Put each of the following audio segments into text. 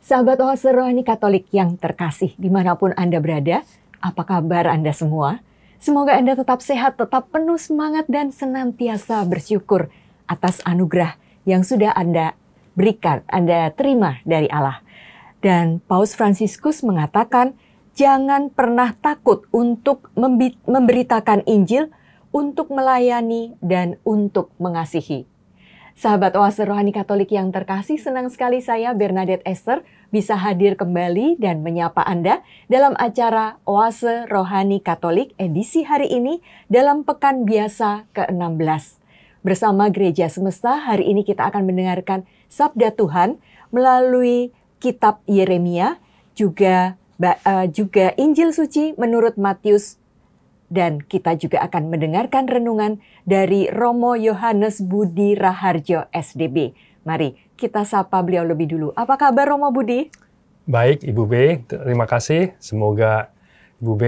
Sahabat Oase Rohani Katolik yang terkasih, dimanapun Anda berada, apa kabar Anda semua? Semoga Anda tetap sehat, tetap penuh semangat, dan senantiasa bersyukur atas anugerah yang sudah Anda berikan, Anda terima dari Allah. Dan Paus Fransiskus mengatakan, jangan pernah takut untuk memberitakan Injil, untuk melayani, dan untuk mengasihi. Sahabat Oase Rohani Katolik yang terkasih, senang sekali saya Bernadette Esther bisa hadir kembali dan menyapa Anda dalam acara Oase Rohani Katolik edisi hari ini dalam Pekan Biasa ke-16. Bersama Gereja Semesta, hari ini kita akan mendengarkan Sabda Tuhan melalui Kitab Yeremia, juga Injil Suci menurut Matius. Dan kita juga akan mendengarkan renungan dari Romo Yohanes Budi Raharjo SDB. Mari kita sapa beliau lebih dulu. Apa kabar Romo Budi? Baik Ibu B, terima kasih. Semoga Ibu B,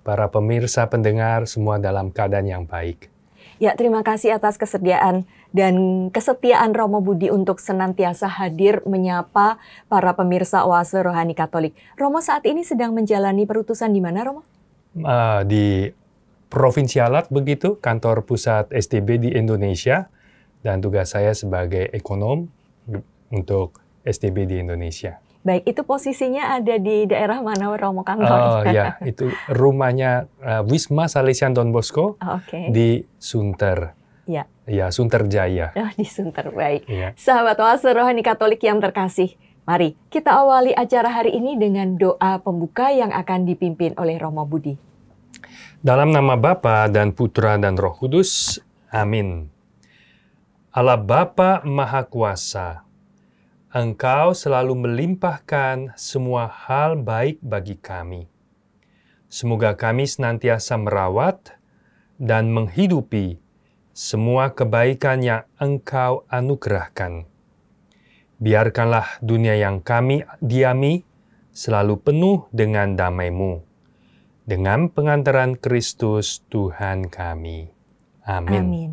para pemirsa pendengar semua dalam keadaan yang baik. Ya, terima kasih atas kesediaan dan kesetiaan Romo Budi untuk senantiasa hadir menyapa para pemirsa Oase Rohani Katolik. Romo saat ini sedang menjalani perutusan di mana, Romo? Di Provinsialat begitu, kantor pusat STB di Indonesia, dan tugas saya sebagai ekonom untuk STB di Indonesia. Baik, itu posisinya ada di daerah mana Romo kantor? Oh ya, itu rumahnya Wisma Salesian Don Bosco di Sunter. Ya. Ya, Sunter Jaya. Oh, di Sunter, baik. Ya. Sahabat Oase Rohani Katolik yang terkasih, mari kita awali acara hari ini dengan doa pembuka yang akan dipimpin oleh Romo Budi. Dalam nama Bapa dan Putra dan Roh Kudus, amin. Allah Bapa Maha Kuasa, Engkau selalu melimpahkan semua hal baik bagi kami. Semoga kami senantiasa merawat dan menghidupi semua kebaikan yang Engkau anugerahkan. Biarkanlah dunia yang kami diami selalu penuh dengan damai-Mu. Dengan pengantaran Kristus Tuhan kami. Amin. Amin.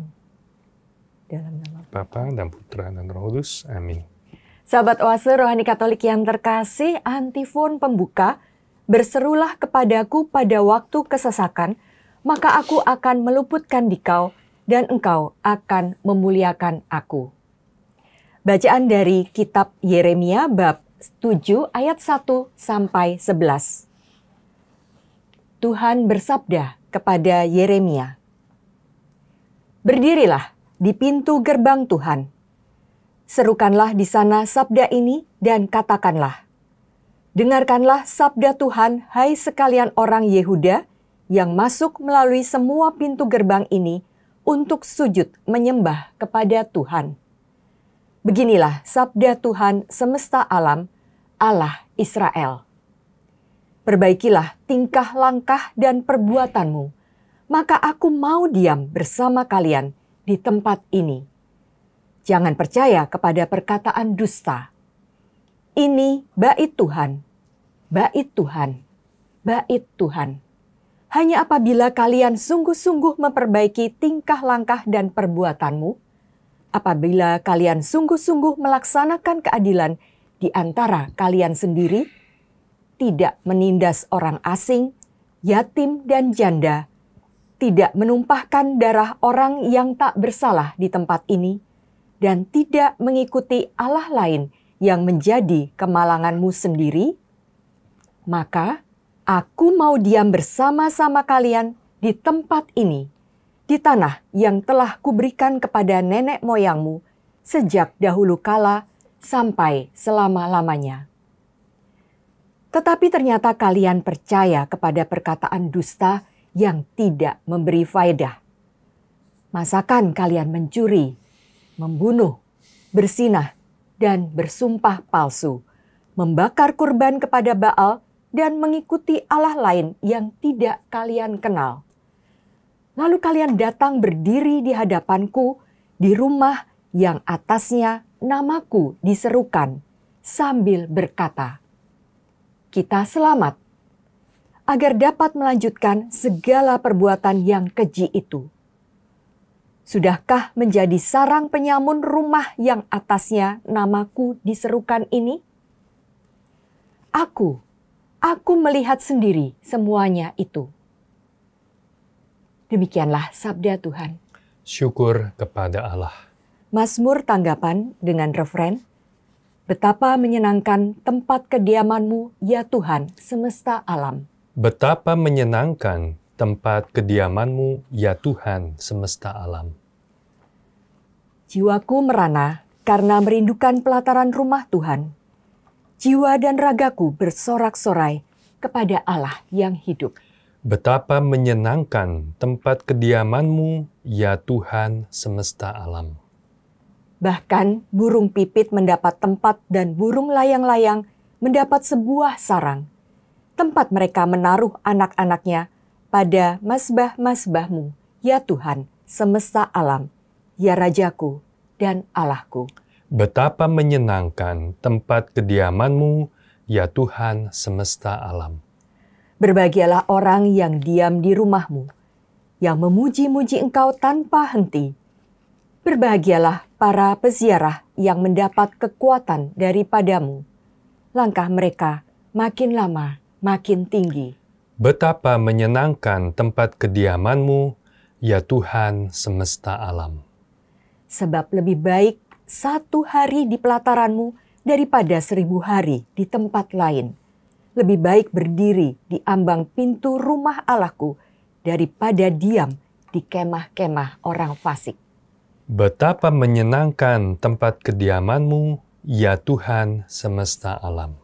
Dalam nama Bapa dan Putra dan Roh Kudus. Amin. Sahabat Oase Rohani Katolik yang terkasih, antifon pembuka, berserulah kepadaku pada waktu kesesakan, maka aku akan meluputkan dikau, dan engkau akan memuliakan aku. Bacaan dari Kitab Yeremia bab 7 ayat 1 sampai 11. Tuhan bersabda kepada Yeremia, "Berdirilah di pintu gerbang Tuhan. Serukanlah di sana sabda ini dan katakanlah, dengarkanlah sabda Tuhan, hai sekalian orang Yehuda yang masuk melalui semua pintu gerbang ini untuk sujud menyembah kepada Tuhan. Beginilah sabda Tuhan semesta alam, Allah Israel. Perbaikilah tingkah langkah dan perbuatanmu, maka aku mau diam bersama kalian di tempat ini. Jangan percaya kepada perkataan dusta. Ini bait Tuhan, bait Tuhan, bait Tuhan. Hanya apabila kalian sungguh-sungguh memperbaiki tingkah langkah dan perbuatanmu, apabila kalian sungguh-sungguh melaksanakan keadilan di antara kalian sendiri, tidak menindas orang asing, yatim dan janda, tidak menumpahkan darah orang yang tak bersalah di tempat ini, dan tidak mengikuti Allah lain yang menjadi kemalanganmu sendiri, maka aku mau diam bersama-sama kalian di tempat ini, di tanah yang telah kuberikan kepada nenek moyangmu sejak dahulu kala sampai selama-lamanya. Tetapi ternyata kalian percaya kepada perkataan dusta yang tidak memberi faedah. Masakan kalian mencuri, membunuh, bersinah, dan bersumpah palsu, membakar kurban kepada Baal, dan mengikuti Allah lain yang tidak kalian kenal. Lalu kalian datang berdiri di hadapanku di rumah yang atasnya namaku diserukan, sambil berkata, kita selamat, agar dapat melanjutkan segala perbuatan yang keji itu. Sudahkah menjadi sarang penyamun rumah yang atasnya namaku diserukan ini? Aku melihat sendiri semuanya itu. Demikianlah sabda Tuhan. Syukur kepada Allah. Mazmur tanggapan dengan refren, betapa menyenangkan tempat kediaman-Mu, ya Tuhan semesta alam. Betapa menyenangkan tempat kediaman-Mu, ya Tuhan semesta alam. Jiwaku merana karena merindukan pelataran rumah Tuhan. Jiwa dan ragaku bersorak-sorai kepada Allah yang hidup. Betapa menyenangkan tempat kediaman-Mu, ya Tuhan semesta alam. Bahkan burung pipit mendapat tempat dan burung layang-layang mendapat sebuah sarang. Tempat mereka menaruh anak-anaknya pada mazbah-mazbah-Mu, ya Tuhan semesta alam, ya Rajaku dan Allahku. Betapa menyenangkan tempat kediaman-Mu, ya Tuhan semesta alam. Berbahagialah orang yang diam di rumah-Mu, yang memuji-muji Engkau tanpa henti. Berbahagialah para peziarah yang mendapat kekuatan daripada-Mu. Langkah mereka makin lama makin tinggi. Betapa menyenangkan tempat kediaman-Mu, ya Tuhan semesta alam. Sebab lebih baik 1 hari di pelataran-Mu daripada 1000 hari di tempat lain. Lebih baik berdiri di ambang pintu rumah Allahku daripada diam di kemah-kemah orang fasik. Betapa menyenangkan tempat kediaman-Mu, ya Tuhan semesta alam.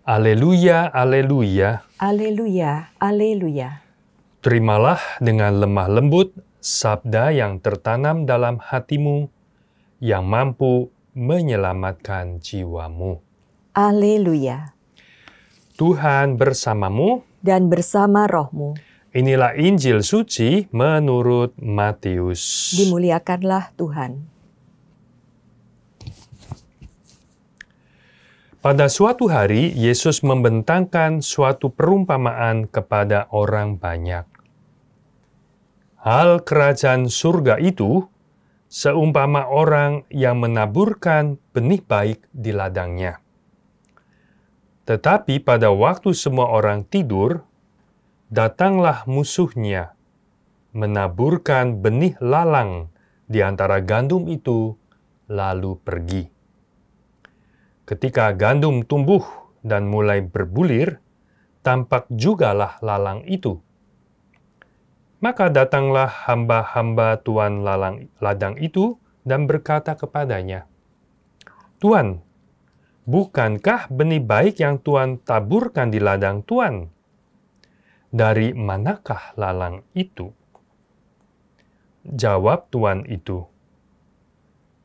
Aleluya, aleluya. Aleluya, aleluya. Terimalah dengan lemah lembut sabda yang tertanam dalam hatimu, yang mampu menyelamatkan jiwamu. Aleluya. Tuhan bersamamu, Dan bersama rohmu. inilah Injil suci menurut Matius. Dimuliakanlah Tuhan. Pada suatu hari, Yesus membentangkan suatu perumpamaan kepada orang banyak. Hal kerajaan surga itu seumpama orang yang menaburkan benih baik di ladangnya. Tetapi pada waktu semua orang tidur, datanglah musuhnya, menaburkan benih lalang di antara gandum itu, lalu pergi. Ketika gandum tumbuh dan mulai berbulir, tampak jugalah lalang itu. Maka datanglah hamba-hamba tuan ladang itu dan berkata kepadanya, "Tuan, bukankah benih baik yang Tuan taburkan di ladang Tuan? Dari manakah lalang itu?" Jawab tuan itu,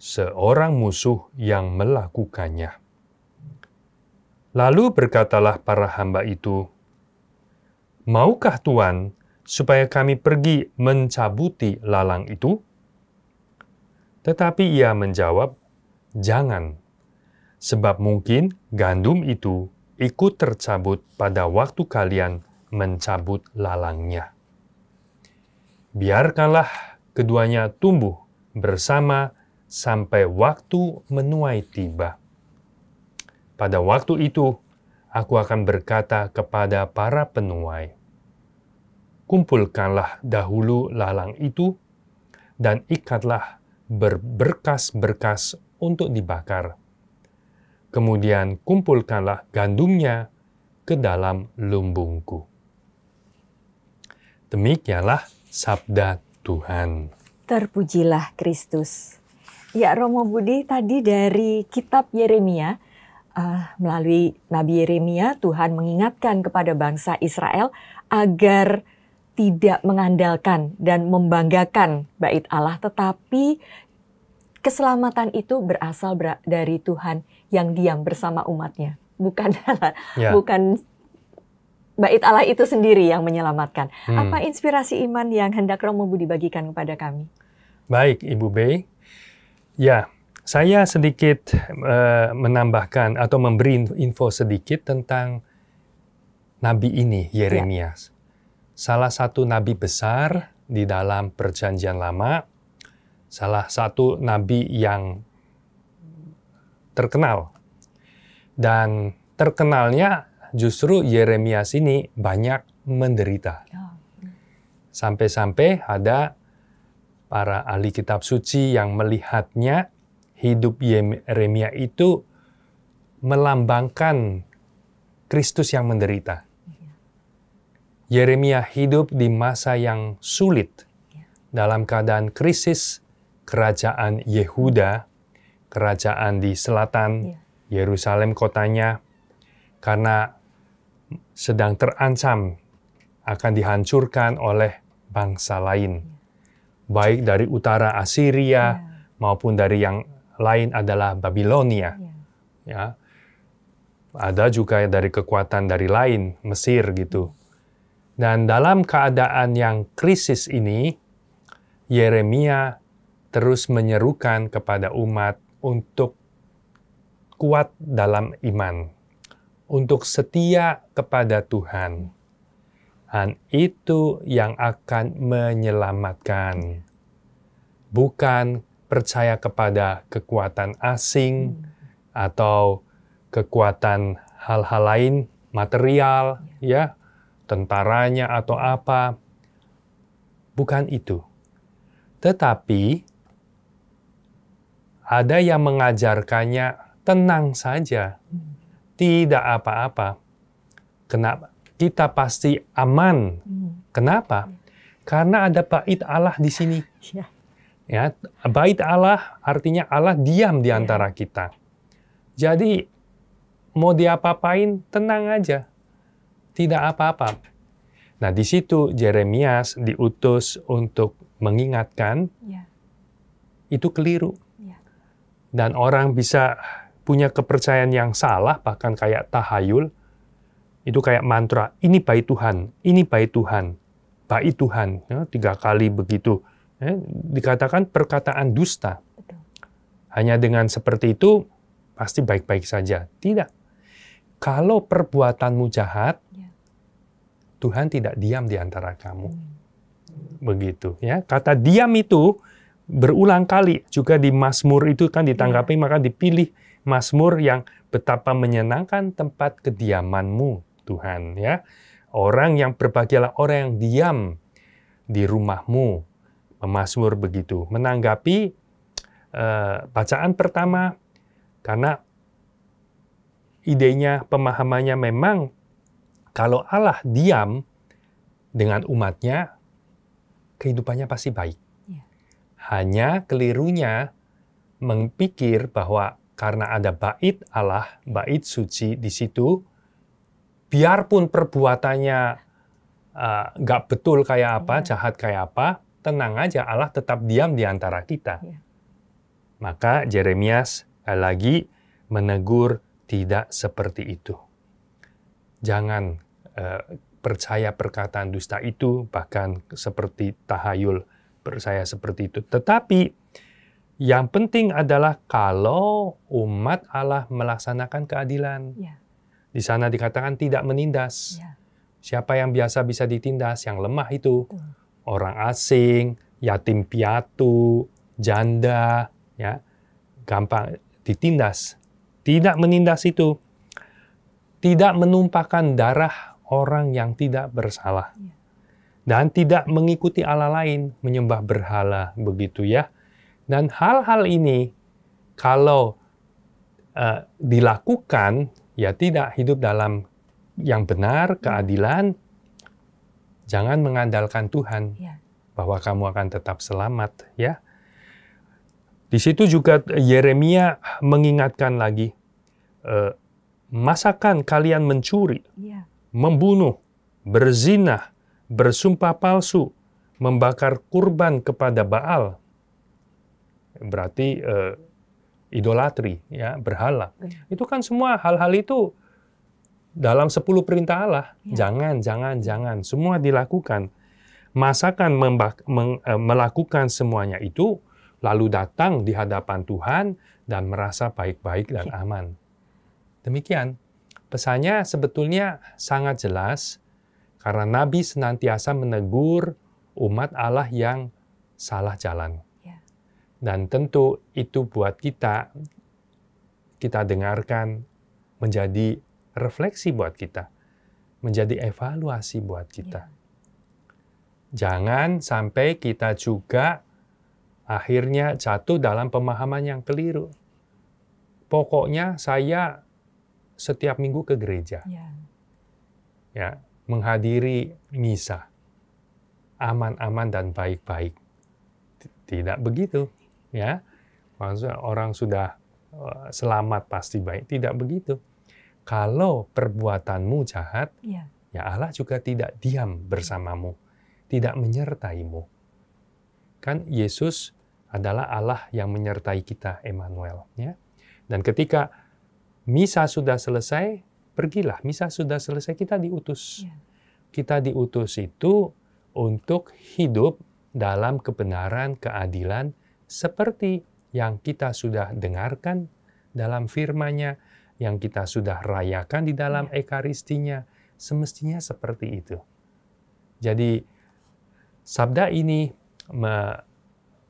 "Seorang musuh yang melakukannya." Lalu berkatalah para hamba itu, "Maukah Tuan supaya kami pergi mencabuti lalang itu?" Tetapi ia menjawab, "Jangan, sebab mungkin gandum itu ikut tercabut pada waktu kalian mencabut lalangnya. Biarkanlah keduanya tumbuh bersama sampai waktu menuai tiba. Pada waktu itu, aku akan berkata kepada para penuai, kumpulkanlah dahulu lalang itu, dan ikatlah berberkas-berkas untuk dibakar. Kemudian kumpulkanlah gandumnya ke dalam lumbungku." Demikianlah sabda Tuhan. Terpujilah Kristus. Ya, Romo Budi, tadi dari kitab Yeremia, melalui Nabi Yeremia, Tuhan mengingatkan kepada bangsa Israel agar tidak mengandalkan dan membanggakan bait Allah, tetapi keselamatan itu berasal dari Tuhan yang diam bersama umatnya. Bukan bait Allah itu sendiri yang menyelamatkan. Apa inspirasi iman yang hendak Romo Budi bagikan kepada kami? Baik, Ibu Bey. Ya, saya sedikit menambahkan atau memberi info sedikit tentang nabi ini, Yeremia. Salah satu nabi besar di dalam Perjanjian Lama, salah satu nabi yang terkenal. Dan terkenalnya justru Yeremias ini banyak menderita. Sampai-sampai ada para ahli kitab suci yang melihatnya hidup Yeremia itu melambangkan Kristus yang menderita. Yeremia hidup di masa yang sulit dalam keadaan krisis kerajaan Yehuda, kerajaan di selatan, Yerusalem kotanya, karena sedang terancam akan dihancurkan oleh bangsa lain. Baik dari utara Assyria maupun dari yang lain adalah Babilonia. Ya. Ada juga dari kekuatan dari lain, Mesir gitu. Dan dalam keadaan yang krisis ini, Yeremia terus menyerukan kepada umat untuk kuat dalam iman, untuk setia kepada Tuhan. Dan itu yang akan menyelamatkan. Bukan percaya kepada kekuatan asing atau kekuatan hal-hal lain, material, ya, tentaranya atau apa. Bukan itu. Tetapi ada yang mengajarkannya tenang saja, tidak apa-apa. Kenapa? Kita pasti aman. Kenapa? Karena ada bait Allah di sini. Ya, bait Allah artinya Allah diam di antara kita. Jadi mau diapa-apain tenang aja, tidak apa-apa. Nah, di situ Yeremias diutus untuk mengingatkan itu keliru. Dan orang bisa punya kepercayaan yang salah, bahkan kayak tahayul. Itu kayak mantra, ini bait Tuhan, ini bait Tuhan, bait Tuhan. Ya, 3 kali begitu. Ya, dikatakan perkataan dusta. Betul. Hanya dengan seperti itu, pasti baik-baik saja. Tidak. Kalau perbuatanmu jahat, Tuhan tidak diam di antara kamu. Begitu. Ya. Kata diam itu berulang kali. Juga di Mazmur itu kan ditanggapi, maka dipilih Mazmur yang betapa menyenangkan tempat kediamanmu, Tuhan. Ya. Orang yang berbahagialah orang yang diam di rumahmu. Mazmur begitu. Menanggapi bacaan pertama, karena idenya, pemahamannya memang kalau Allah diam dengan umatnya, kehidupannya pasti baik. Hanya kelirunya memikir bahwa karena ada bait Allah, bait suci di situ, biarpun perbuatannya nggak betul kayak apa, jahat kayak apa, tenang aja, Allah tetap diam di antara kita. Maka Yeremias lagi menegur tidak seperti itu. Jangan percaya perkataan dusta itu, bahkan seperti tahayul percaya seperti itu. Tetapi yang penting adalah kalau umat Allah melaksanakan keadilan. Di sana dikatakan tidak menindas. Siapa yang biasa bisa ditindas? Yang lemah itu. Orang asing, yatim piatu, janda, ya, gampang ditindas. Tidak menindas itu. Tidak menumpahkan darah orang yang tidak bersalah. Dan tidak mengikuti Allah lain, menyembah berhala, begitu ya. Dan hal-hal ini, kalau dilakukan, ya tidak hidup dalam yang benar, keadilan, jangan mengandalkan Tuhan, bahwa kamu akan tetap selamat. Ya. Di situ juga Yeremia mengingatkan lagi, masakan kalian mencuri, membunuh, berzina, bersumpah palsu, membakar kurban kepada Baal, berarti idolatri, ya, berhala. Itu kan semua hal-hal itu dalam 10 perintah Allah. Jangan, semua dilakukan. Masakan melakukan semuanya itu, lalu datang di hadapan Tuhan dan merasa baik-baik dan aman. Demikian. Pesannya sebetulnya sangat jelas, karena Nabi senantiasa menegur umat Allah yang salah jalan. Dan tentu itu buat kita dengarkan, menjadi refleksi buat kita, menjadi evaluasi buat kita. Jangan sampai kita juga akhirnya jatuh dalam pemahaman yang keliru. Pokoknya saya setiap minggu ke gereja, ya, menghadiri misa, aman-aman dan baik-baik. Tidak begitu, ya. Maksudnya orang sudah selamat pasti baik. Tidak begitu. Kalau perbuatanmu jahat, ya Allah juga tidak diam bersamamu, tidak menyertaimu. Kan Yesus adalah Allah yang menyertai kita, Emmanuel. Ya? Dan ketika misa sudah selesai, pergilah. Misa sudah selesai, kita diutus. Kita diutus itu untuk hidup dalam kebenaran, keadilan, seperti yang kita sudah dengarkan dalam firman-Nya, yang kita sudah rayakan di dalam Ekaristinya, semestinya seperti itu. Jadi, sabda ini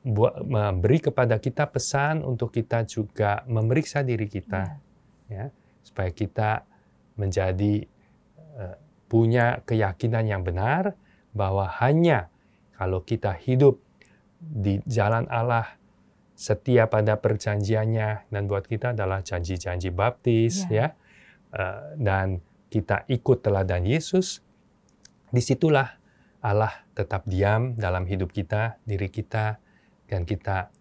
memberi kepada kita pesan untuk kita juga memeriksa diri kita, ya, supaya kita menjadi punya keyakinan yang benar bahwa hanya kalau kita hidup di jalan Allah, setia pada perjanjiannya, dan buat kita adalah janji-janji baptis, ya, dan kita ikut teladan Yesus, disitulah Allah tetap diam dalam hidup kita, diri kita, dan kita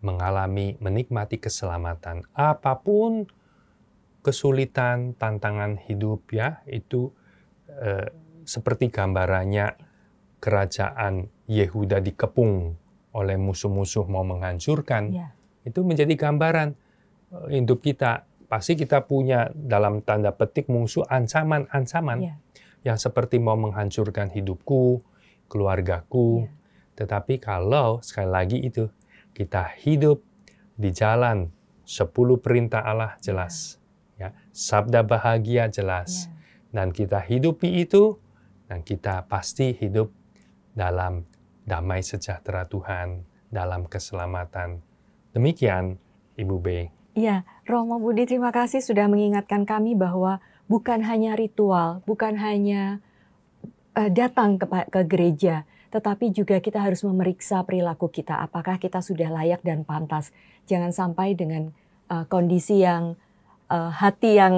menikmati keselamatan. Apapun kesulitan, tantangan hidup, ya, itu seperti gambarannya kerajaan Yehuda dikepung oleh musuh-musuh mau menghancurkan, itu menjadi gambaran hidup kita. Pasti kita punya dalam tanda petik musuh ancaman-ancaman yang seperti mau menghancurkan hidupku, keluargaku. Tetapi kalau sekali lagi itu kita hidup di jalan 10 perintah Allah jelas, ya, sabda bahagia jelas, dan kita hidupi itu, dan kita pasti hidup dalam damai sejahtera Tuhan, dalam keselamatan. Demikian, Ibu B. Iya, Romo Budi, terima kasih sudah mengingatkan kami bahwa bukan hanya ritual, bukan hanya datang ke gereja, tetapi juga kita harus memeriksa perilaku kita, apakah kita sudah layak dan pantas. Jangan sampai dengan kondisi yang hati yang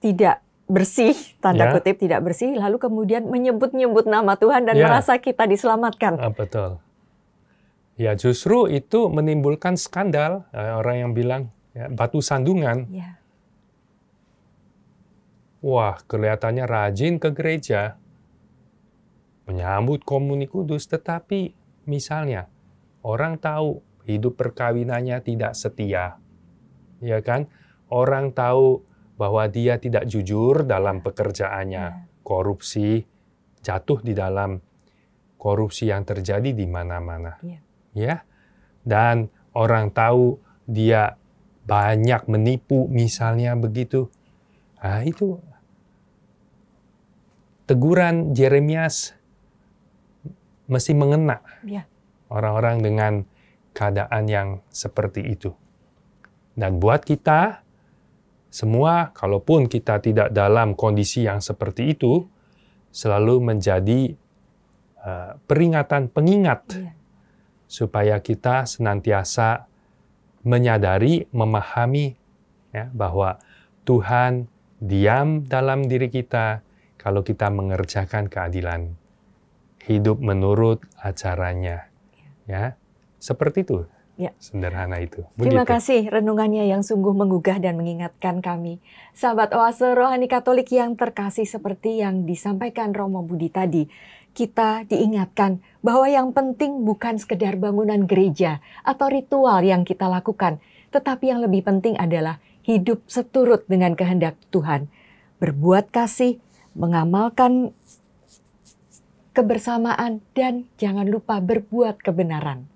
tidak bersih, tanda kutip tidak bersih, lalu kemudian menyebut-nyebut nama Tuhan dan merasa kita diselamatkan. Betul. Ya, justru itu menimbulkan skandal. Orang yang bilang batu sandungan. Wah, kelihatannya rajin ke gereja, menyambut komuni kudus, tetapi misalnya orang tahu hidup perkawinannya tidak setia, ya kan? Orang tahu bahwa dia tidak jujur dalam pekerjaannya, korupsi, jatuh di dalam korupsi yang terjadi di mana-mana. Ya. Dan orang tahu dia banyak menipu, misalnya begitu. Nah, itu teguran Yeremias mesti mengena orang-orang dengan keadaan yang seperti itu. Dan buat kita semua, kalaupun kita tidak dalam kondisi yang seperti itu, selalu menjadi peringatan, pengingat, supaya kita senantiasa menyadari, memahami, ya, bahwa Tuhan diam dalam diri kita kalau kita mengerjakan keadilan, hidup menurut ajarannya, ya, seperti itu. Sederhana itu. Terima kasih renungannya yang sungguh menggugah dan mengingatkan kami. Sahabat Oase Rohani Katolik yang terkasih, seperti yang disampaikan Romo Budi tadi, kita diingatkan bahwa yang penting bukan sekedar bangunan gereja atau ritual yang kita lakukan, tetapi yang lebih penting adalah hidup seturut dengan kehendak Tuhan, berbuat kasih, mengamalkan kebersamaan, dan jangan lupa berbuat kebenaran.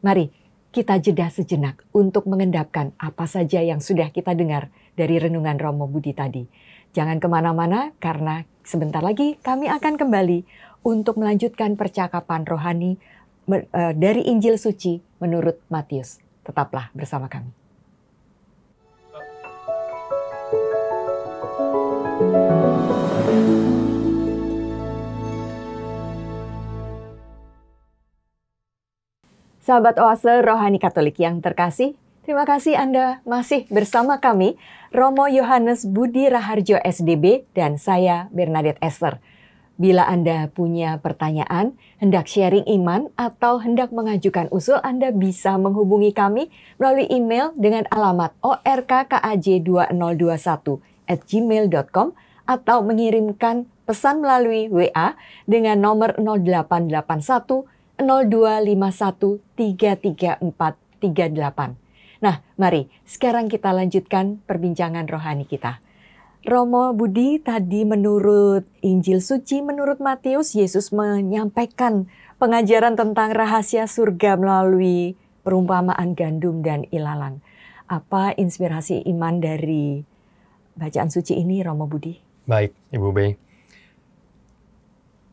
Mari kita jeda sejenak untuk mengendapkan apa saja yang sudah kita dengar dari renungan Romo Budi tadi. Jangan kemana-mana, karena sebentar lagi kami akan kembali untuk melanjutkan percakapan rohani dari Injil Suci menurut Matius. Tetaplah bersama kami. Sahabat Oase Rohani Katolik yang terkasih, terima kasih Anda masih bersama kami, Romo Yohanes Budi Raharjo SDB dan saya Bernadette Esther. Bila Anda punya pertanyaan, hendak sharing iman atau hendak mengajukan usul, Anda bisa menghubungi kami melalui email dengan alamat orkkaj2021@gmail.com atau mengirimkan pesan melalui WA dengan nomor 0881 0251 33438. Nah, mari sekarang kita lanjutkan perbincangan rohani kita. Romo Budi, tadi menurut Injil Suci, menurut Matius, Yesus menyampaikan pengajaran tentang rahasia surga melalui perumpamaan gandum dan ilalang. Apa inspirasi iman dari bacaan suci ini, Romo Budi? Baik, Ibu Bey.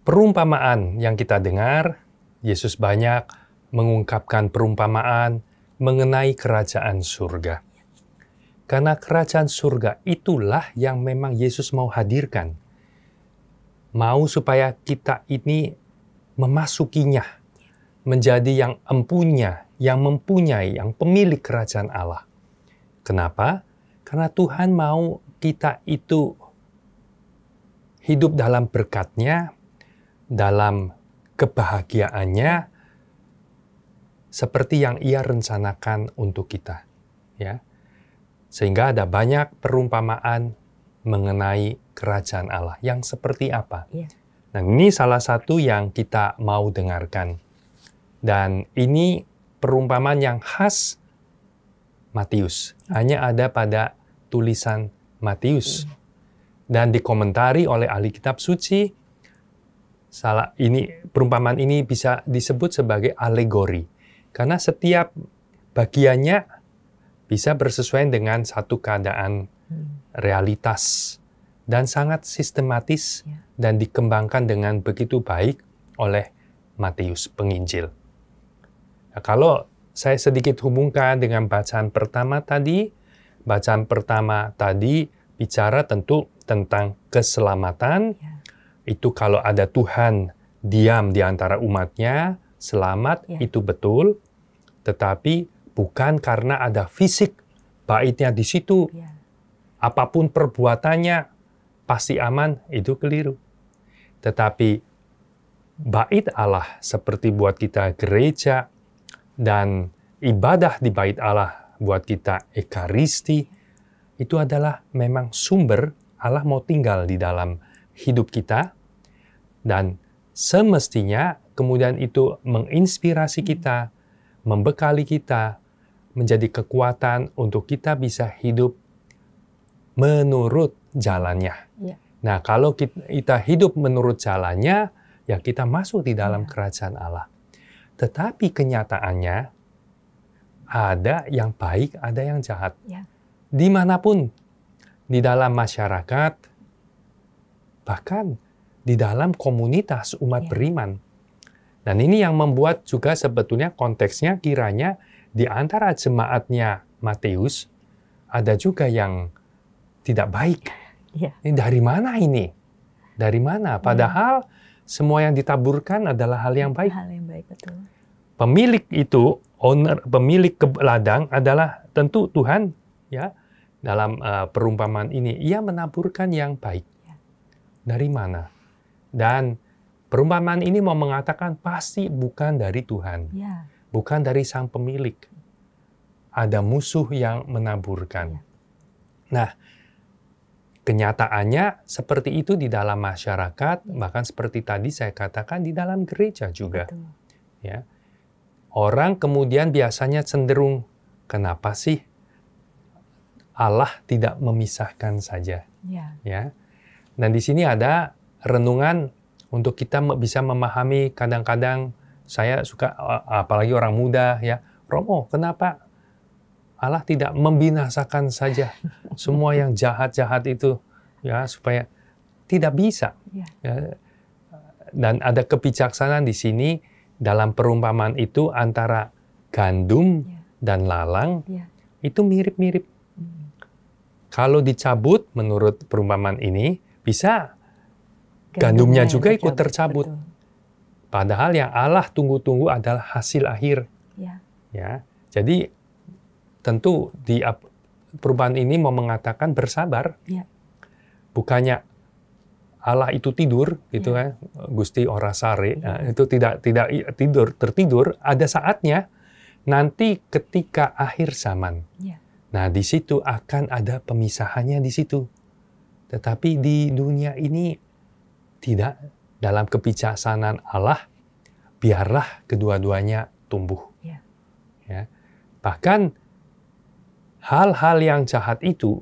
Perumpamaan yang kita dengar, Yesus banyak mengungkapkan perumpamaan mengenai kerajaan surga. Karena kerajaan surga itulah yang memang Yesus mau hadirkan. Mau supaya kita ini memasukinya, menjadi yang empunya, yang mempunyai, yang pemilik kerajaan Allah. Kenapa? Karena Tuhan mau kita itu hidup dalam berkat-Nya, dalam kebahagiaannya, seperti yang Ia rencanakan untuk kita. Ya. Sehingga ada banyak perumpamaan mengenai kerajaan Allah. Yang seperti apa? Yeah. Nah, ini salah satu yang kita mau dengarkan. Dan ini perumpamaan yang khas Matius. Hanya ada pada tulisan Matius. Dan dikomentari oleh ahli kitab suci, perumpamaan ini bisa disebut sebagai alegori. Karena setiap bagiannya bisa bersesuaian dengan satu keadaan realitas dan sangat sistematis dan dikembangkan dengan begitu baik oleh Matius penginjil. Nah, kalau saya sedikit hubungkan dengan bacaan pertama tadi bicara tentu tentang keselamatan. Itu kalau ada Tuhan diam di antara umatnya, selamat, itu betul. Tetapi bukan karena ada fisik baitnya di situ. Apapun perbuatannya pasti aman, itu keliru. Tetapi bait Allah seperti buat kita gereja dan ibadah di bait Allah buat kita ekaristi, itu adalah memang sumber Allah mau tinggal di dalam hidup kita, dan semestinya kemudian itu menginspirasi kita, membekali kita, menjadi kekuatan untuk kita bisa hidup menurut jalannya. Nah, kalau kita hidup menurut jalannya, ya kita masuk di dalam kerajaan Allah. Tetapi kenyataannya, ada yang baik, ada yang jahat. Dimanapun, di dalam masyarakat, bahkan di dalam komunitas umat beriman. Dan ini yang membuat juga sebetulnya konteksnya kiranya di antara jemaatnya Matius, ada juga yang tidak baik. Ini dari mana ini? Dari mana? Padahal semua yang ditaburkan adalah hal yang baik. Hal yang baik, betul. Pemilik itu, pemilik ladang adalah tentu Tuhan. Ya, dalam perumpamaan ini, Ia menaburkan yang baik. Dari mana? Dan perumpamaan ini mau mengatakan pasti bukan dari Tuhan. Bukan dari sang pemilik. Ada musuh yang menaburkan. Nah, kenyataannya seperti itu di dalam masyarakat, bahkan seperti tadi saya katakan di dalam gereja juga. Ya. Orang kemudian biasanya cenderung, kenapa sih Allah tidak memisahkan saja? Ya. Dan di sini ada renungan untuk kita bisa memahami. Kadang-kadang saya suka, apalagi orang muda, ya, Romo, kenapa Allah tidak membinasakan saja semua yang jahat-jahat itu, ya, supaya tidak bisa. Ya. Dan ada kebijaksanaan di sini dalam perumpamaan itu antara gandum dan lalang, itu mirip-mirip. Kalau dicabut menurut perumpamaan ini, bisa gandumnya juga ikut tercabut. Padahal yang Allah tunggu-tunggu adalah hasil akhir. Ya, jadi tentu di perubahan ini mau mengatakan bersabar. Bukannya Allah itu tidur, gitu kan? Gusti ora sare, itu tidak tertidur. Ada saatnya nanti ketika akhir zaman. Nah, di situ akan ada pemisahannya di situ. Tetapi di dunia ini tidak, dalam kebijaksanaan Allah, biarlah kedua-duanya tumbuh. Ya. Bahkan hal-hal yang jahat itu,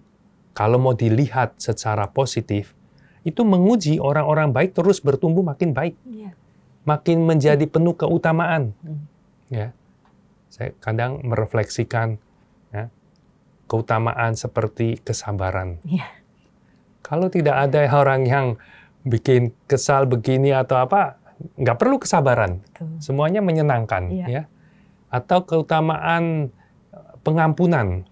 kalau mau dilihat secara positif, itu menguji orang-orang baik terus bertumbuh makin baik. Makin menjadi penuh keutamaan. Ya. Saya kadang merefleksikan ya, keutamaan seperti kesabaran. Kalau tidak ada orang yang bikin kesal begini atau apa, nggak perlu kesabaran. Semuanya menyenangkan. Ya. Atau keutamaan pengampunan,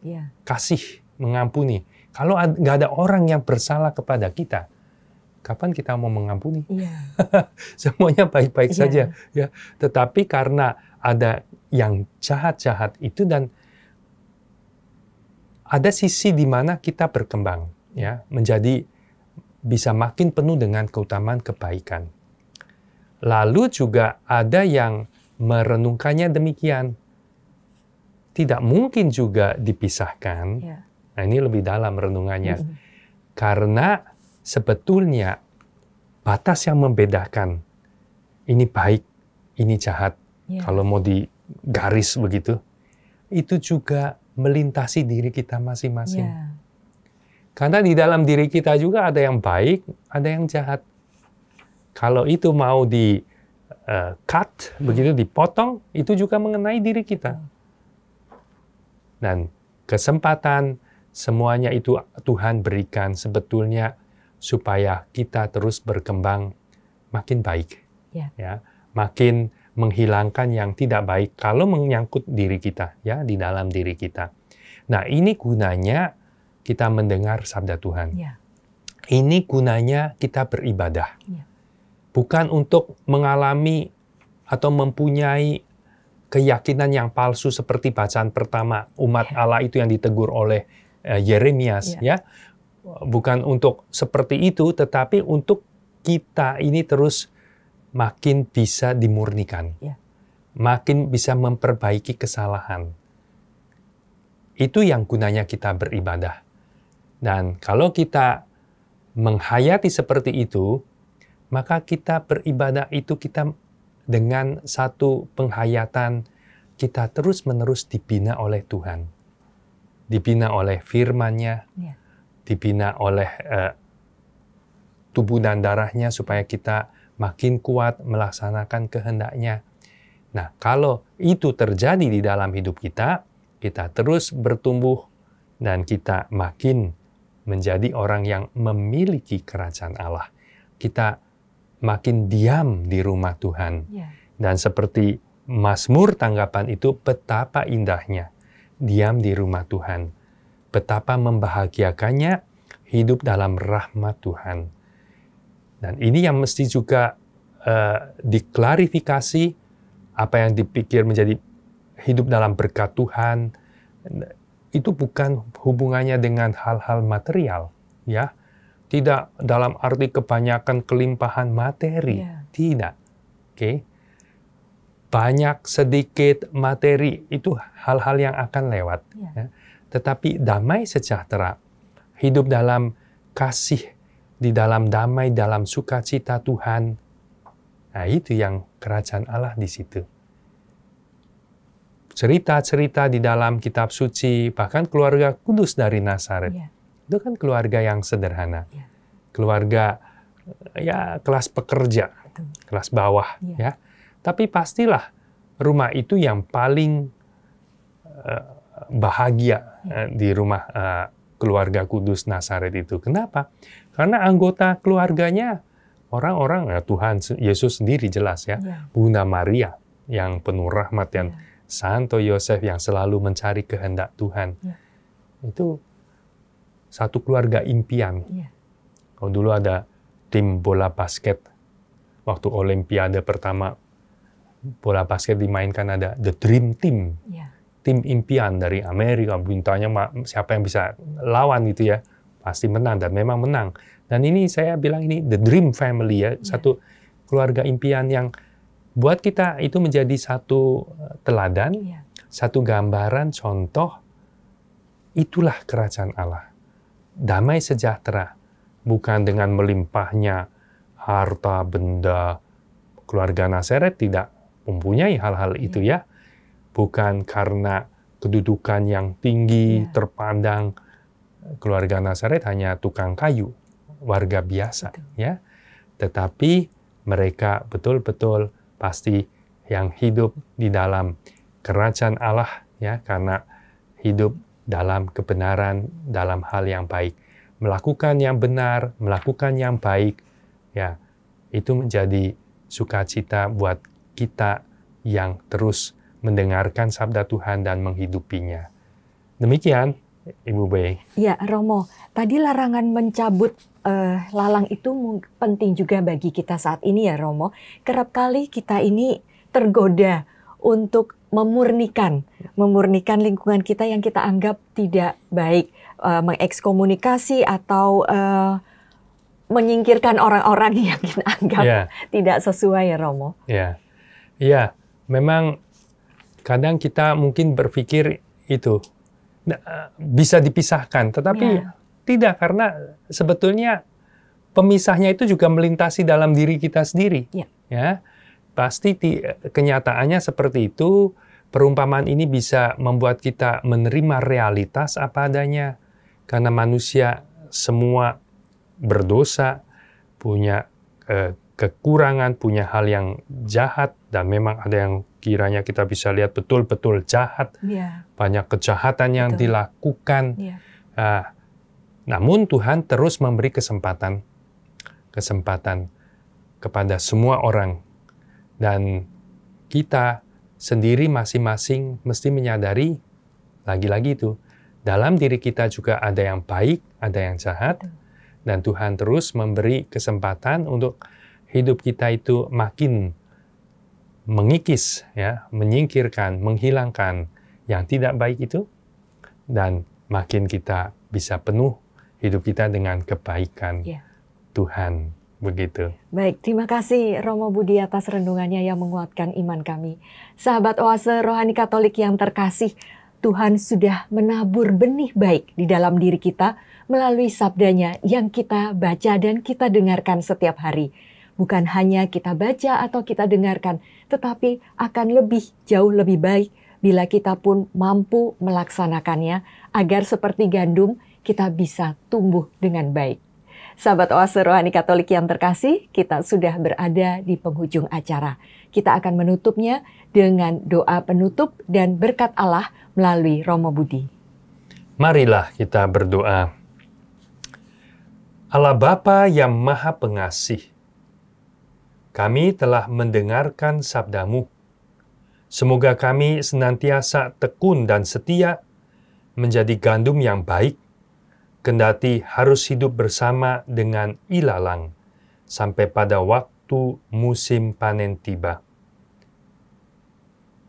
kasih, mengampuni. Kalau nggak ada orang yang bersalah kepada kita, kapan kita mau mengampuni? Semuanya baik-baik saja. Ya. Tetapi karena ada yang jahat-jahat itu dan ada sisi di mana kita berkembang, ya, menjadi bisa makin penuh dengan keutamaan kebaikan. Lalu juga ada yang merenungkannya demikian. Tidak mungkin juga dipisahkan. Nah, ini lebih dalam renungannya. Karena sebetulnya batas yang membedakan ini baik, ini jahat. Kalau mau digaris begitu, itu juga melintasi diri kita masing-masing. Karena di dalam diri kita juga ada yang baik, ada yang jahat. Kalau itu mau di cut, begitu dipotong, itu juga mengenai diri kita. Dan kesempatan semuanya itu Tuhan berikan sebetulnya supaya kita terus berkembang makin baik, ya, makin menghilangkan yang tidak baik kalau menyangkut diri kita, ya, di dalam diri kita. Nah, ini gunanya kita mendengar sabda Tuhan. Ini gunanya kita beribadah. Bukan untuk mengalami atau mempunyai keyakinan yang palsu seperti bacaan pertama umat Allah itu yang ditegur oleh Yeremias, ya. Bukan untuk seperti itu, tetapi untuk kita ini terus makin bisa dimurnikan. Makin bisa memperbaiki kesalahan. Itu yang gunanya kita beribadah. Dan kalau kita menghayati seperti itu, maka kita beribadah itu kita dengan satu penghayatan kita terus-menerus dibina oleh Tuhan. Dibina oleh firman-Nya, dibina oleh tubuh dan darah-Nya supaya kita makin kuat melaksanakan kehendak-Nya. Nah, kalau itu terjadi di dalam hidup kita, kita terus bertumbuh dan kita makin menjadi orang yang memiliki kerajaan Allah. Kita makin diam di rumah Tuhan. Dan seperti Mazmur tanggapan itu, betapa indahnya diam di rumah Tuhan. Betapa membahagiakannya hidup dalam rahmat Tuhan. Dan ini yang mesti juga diklarifikasi, apa yang dipikir menjadi hidup dalam berkat Tuhan, itu bukan hubungannya dengan hal-hal material, ya. Tidak dalam arti kebanyakan kelimpahan materi, tidak. Oke. Banyak sedikit materi itu hal-hal yang akan lewat. Ya. Tetapi damai sejahtera, hidup dalam kasih, di dalam damai, dalam sukacita Tuhan. Nah, itu yang kerajaan Allah di situ. Cerita-cerita di dalam kitab suci, bahkan keluarga kudus dari Nazaret. Itu kan keluarga yang sederhana. Keluarga ya kelas pekerja, kelas bawah, ya. Tapi pastilah rumah itu yang paling bahagia di rumah keluarga kudus Nazaret itu. Kenapa? Karena anggota keluarganya orang-orang, ya Tuhan Yesus sendiri jelas, ya. Bunda Maria yang penuh rahmat dan Santo Yosef yang selalu mencari kehendak Tuhan. Itu satu keluarga impian. Kalau dulu ada tim bola basket waktu Olimpiade pertama bola basket dimainkan ada The Dream Team. Ya. Tim impian dari Amerika, bintangnya siapa yang bisa lawan gitu ya, pasti menang dan memang menang. Dan ini saya bilang ini the dream family ya, satu keluarga impian yang buat kita itu menjadi satu teladan, satu gambaran contoh, itulah kerajaan Allah. Damai sejahtera, bukan dengan melimpahnya harta benda. Keluarga Nazaret tidak mempunyai hal-hal itu ya. Bukan karena kedudukan yang tinggi, terpandang. Keluarga Nazaret hanya tukang kayu, warga biasa. Ya. Tetapi mereka betul-betul pasti yang hidup di dalam kerajaan Allah, ya, karena hidup dalam kebenaran, dalam hal yang baik. Melakukan yang benar, melakukan yang baik, ya, itu menjadi sukacita buat kita yang terus mendengarkan sabda Tuhan dan menghidupinya. Demikian, Ibu Bey. Ya, Romo, tadi larangan mencabut lalang itu penting juga bagi kita saat ini ya, Romo. Kerap kali kita ini tergoda untuk memurnikan lingkungan kita yang kita anggap tidak baik, mengekskomunikasi atau menyingkirkan orang-orang yang kita anggap tidak sesuai ya, Romo. Ya, memang kadang kita mungkin berpikir itu bisa dipisahkan, tetapi tidak, karena sebetulnya pemisahnya itu juga melintasi dalam diri kita sendiri. Ya, pasti kenyataannya seperti itu. Perumpamaan ini bisa membuat kita menerima realitas apa adanya, karena manusia semua berdosa, punya kekurangan, punya hal yang jahat, dan memang ada yang kiranya kita bisa lihat betul-betul jahat. Banyak kejahatan yang dilakukan. Namun Tuhan terus memberi kesempatan kepada semua orang. Dan kita sendiri masing-masing mesti menyadari, lagi-lagi itu, dalam diri kita juga ada yang baik, ada yang jahat. Dan Tuhan terus memberi kesempatan untuk hidup kita itu makin mengikis, ya, menyingkirkan, menghilangkan yang tidak baik itu, dan makin kita bisa penuh hidup kita dengan kebaikan Tuhan. Begitu. Baik, terima kasih Romo Budi atas renungannya yang menguatkan iman kami. Sahabat Oase Rohani Katolik yang terkasih, Tuhan sudah menabur benih baik di dalam diri kita melalui sabdanya yang kita baca dan kita dengarkan setiap hari. Bukan hanya kita baca atau kita dengarkan, tetapi akan jauh lebih baik bila kita pun mampu melaksanakannya agar seperti gandum kita bisa tumbuh dengan baik. Sahabat Oase Rohani Katolik yang terkasih, kita sudah berada di penghujung acara. Kita akan menutupnya dengan doa penutup dan berkat Allah melalui Romo Budi. Marilah kita berdoa. Allah Bapa yang Maha Pengasih, kami telah mendengarkan sabda-Mu. Semoga kami senantiasa tekun dan setia menjadi gandum yang baik, kendati harus hidup bersama dengan ilalang sampai pada waktu musim panen tiba.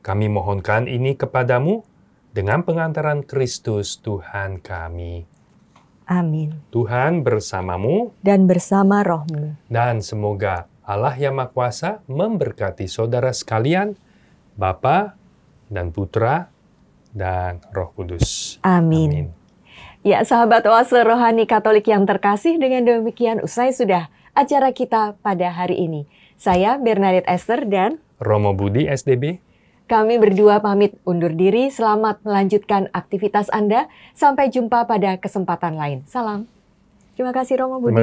Kami mohonkan ini kepadamu dengan pengantaran Kristus Tuhan kami. Amin. Tuhan bersamamu dan bersama rohmu. Dan semoga Allah yang Maha Kuasa memberkati saudara sekalian, Bapa dan Putra dan Roh Kudus. Amin. Ya, sahabat Oase Rohani Katolik yang terkasih, dengan demikian usai sudah acara kita pada hari ini. Saya Bernadette Esther dan Romo Budi SDB. Kami berdua pamit undur diri. Selamat melanjutkan aktivitas Anda. Sampai jumpa pada kesempatan lain. Salam. Terima kasih Romo Budi.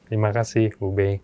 Terima kasih Bu Bey.